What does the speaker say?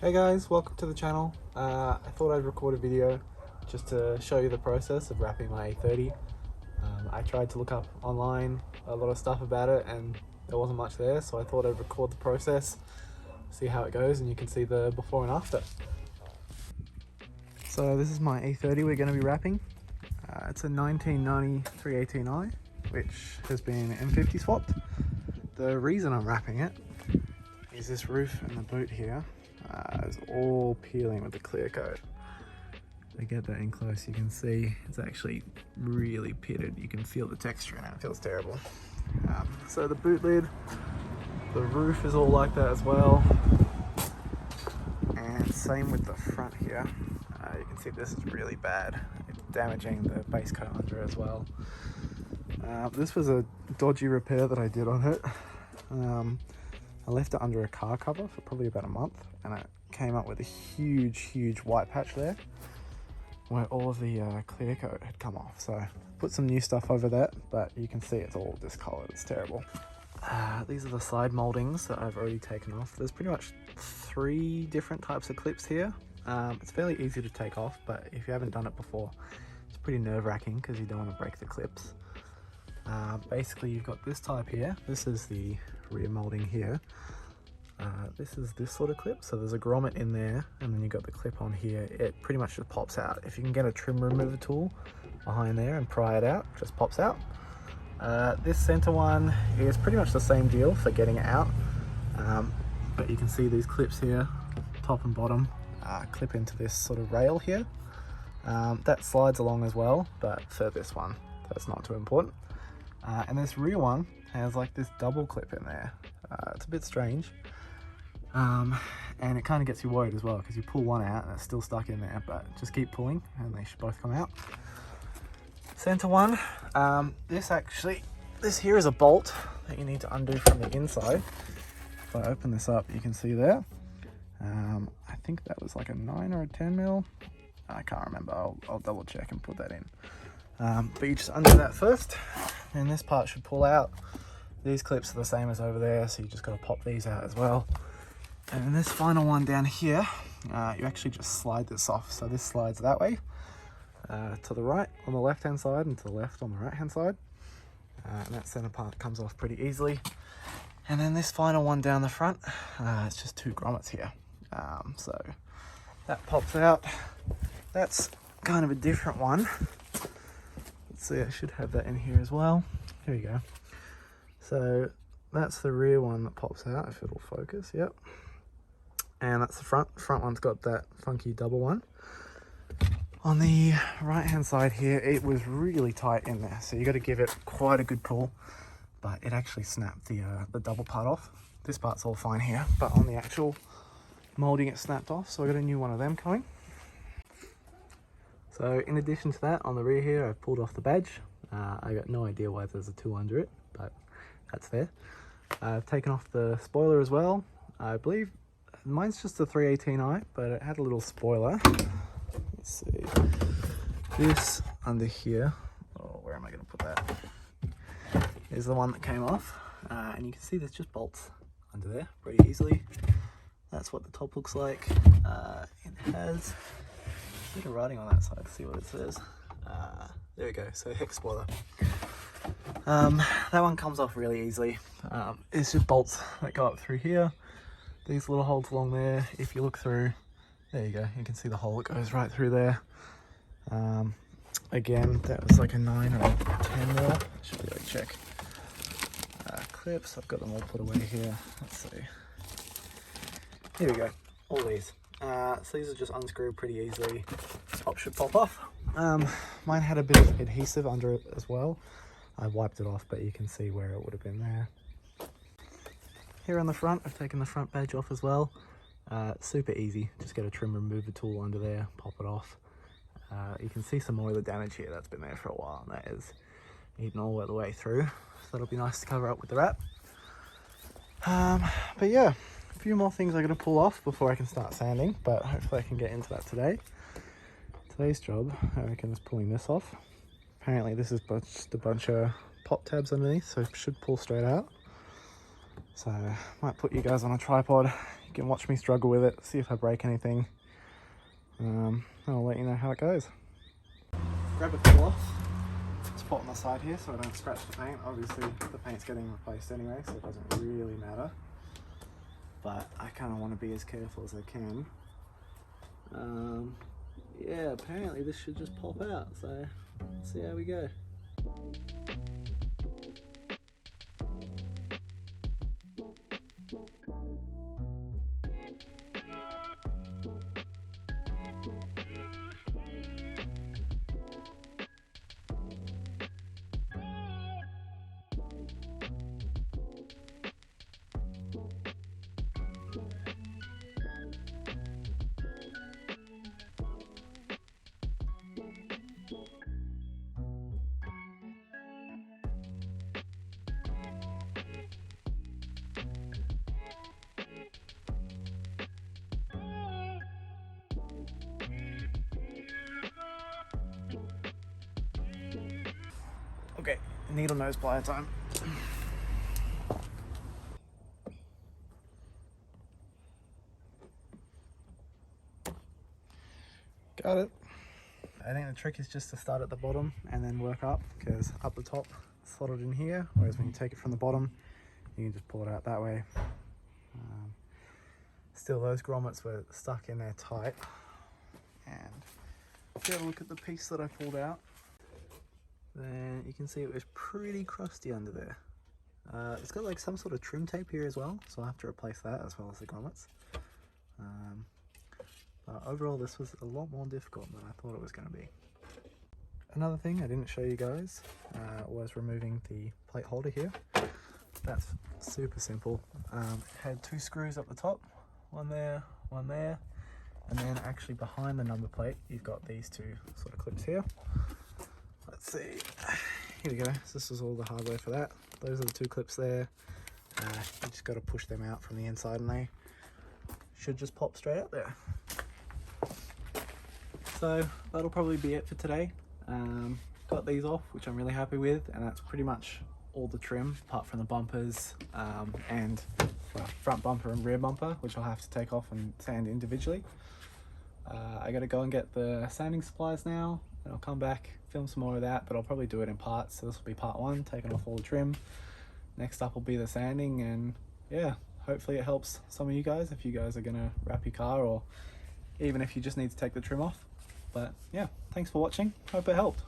Hey guys, welcome to the channel. I thought I'd record a video just to show you the process of wrapping my E30. I tried to look up online a lot of stuff about it and there wasn't much there, so I thought I'd record the process, see how it goes, and you can see the before and after. So this is my E30 we're going to be wrapping. It's a 1990 318i, which has been M50 swapped. The reason I'm wrapping it is this roof and the boot here is all peeling with the clear coat. To get that in close, you can see it's actually really pitted. You can feel the texture in it. It feels terrible. So the boot lid, the roof is all like that as well, and same with the front here. You can see this is really bad. It's damaging the base coat under as well. This was a dodgy repair that I did on it. I left it under a car cover for probably about a month, and it came up with a huge white patch there where all of the clear coat had come off. So I put some new stuff over that, but you can see it's all discolored. It's terrible. These are the side moldings that I've already taken off. There's pretty much 3 different types of clips here. It's fairly easy to take off, but if you haven't done it before, it's pretty nerve-wracking because you don't want to break the clips. Basically, you've got this type here. This is the rear molding here. This is this sort of clip, so there's a grommet in there, and then you've got the clip on here. It pretty much just pops out. If you can get a trim remover tool behind there and pry it out, it just pops out. This center one is pretty much the same deal for getting it out, but you can see these clips here, top and bottom, clip into this sort of rail here. That slides along as well, but for this one, that's not too important. And this rear one has like this double clip in there. It's a bit strange, and it kind of gets you worried as well because you pull one out and it's still stuck in there, but just keep pulling and they should both come out. Center one, this here is a bolt that you need to undo from the inside. If I open this up, you can see there. I think that was like a 9 or a 10 mil. I can't remember. I'll double check and put that in. But you just undo that first, and this part should pull out. These clips are the same as over there, so you just got to pop these out as well. And then this final one down here, you actually just slide this off. So this slides that way, to the right on the left hand side and to the left on the right hand side. And that center part comes off pretty easily. And then this final one down the front, it's just 2 grommets here. So that pops out. That's kind of a different one. Let's see, I should have that in here as well. Here we go. So that's the rear one that pops out, if it'll focus, yep. And that's the front. The front one's got that funky double one. On the right hand side here, it was really tight in there, so you got to give it quite a good pull, but it actually snapped the double part off. This part's all fine here, but on the actual molding it snapped off, so I got a new one of them coming. So in addition to that, on the rear here, I've pulled off the badge. I got no idea why there's a 2 under it, but that's there. I've taken off the spoiler as well. I believe mine's just a 318i, but it had a little spoiler. Let's see. This under here, oh, where am I going to put that? Is the one that came off. And you can see there's just bolts under there pretty easily. That's what the top looks like. It has a bit of writing on that side. Let's see what it says. There we go, so hex spoiler. That one comes off really easily. It's just bolts that go up through here. These little holes along there, if you look through, there you go, you can see the hole that goes right through there. Again, that was like a 9 or a 10 mil. Should be able to check. Clips, I've got them all put away here. Let's see. Here we go, all these. So these are just unscrewed pretty easily. Top should pop off. Mine had a bit of adhesive under it as well. I wiped it off, but you can see where it would have been there. Here on the front, I've taken the front badge off as well. Super easy, just get a trim remover tool under there, pop it off. You can see some more of the damage here that's been there for a while, and that is eaten all the way through. So that'll be nice to cover up with the wrap. But yeah, a few more things I gotta pull off before I can start sanding, but hopefully I can get into that today. Today's job, I reckon, is pulling this off. Apparently this is just a bunch of pop tabs underneath, so it should pull straight out. So might put you guys on a tripod, can watch me struggle with it, see if I break anything. I'll let you know how it goes. Grab a cloth, spot on the side here so I don't scratch the paint. Obviously the paint's getting replaced anyway, so it doesn't really matter. But I kind of want to be as careful as I can. Yeah, apparently this should just pop out, so let's see how we go. Okay, needle nose plier time. Got it. I think the trick is just to start at the bottom and then work up, because up the top it's slotted in here, whereas when you take it from the bottom you can just pull it out that way. Still, those grommets were stuck in there tight, and if you have a look at the piece that I pulled out, then you can see it was pretty crusty under there. It's got like some sort of trim tape here as well, so I'll have to replace that as well as the grommets. But overall this was a lot more difficult than I thought it was going to be. Another thing I didn't show you guys was removing the plate holder here. That's super simple. It had 2 screws up the top, one there, and then actually behind the number plate you've got these 2 sort of clips here. Let's see, here we go. So this is all the hardware for that. Those are the 2 clips there. You just got to push them out from the inside and they should just pop straight out there. So that'll probably be it for today. Got these off, which I'm really happy with, and that's pretty much all the trim apart from the bumpers and front bumper and rear bumper, which I'll have to take off and sand individually. I gotta go and get the sanding supplies now, and I'll come back, film some more of that, but I'll probably do it in parts. So this will be part 1, taking off all the trim. Next up will be the sanding, and yeah, hopefully it helps some of you guys if you guys are gonna wrap your car, or even if you just need to take the trim off. But yeah, thanks for watching, hope it helped.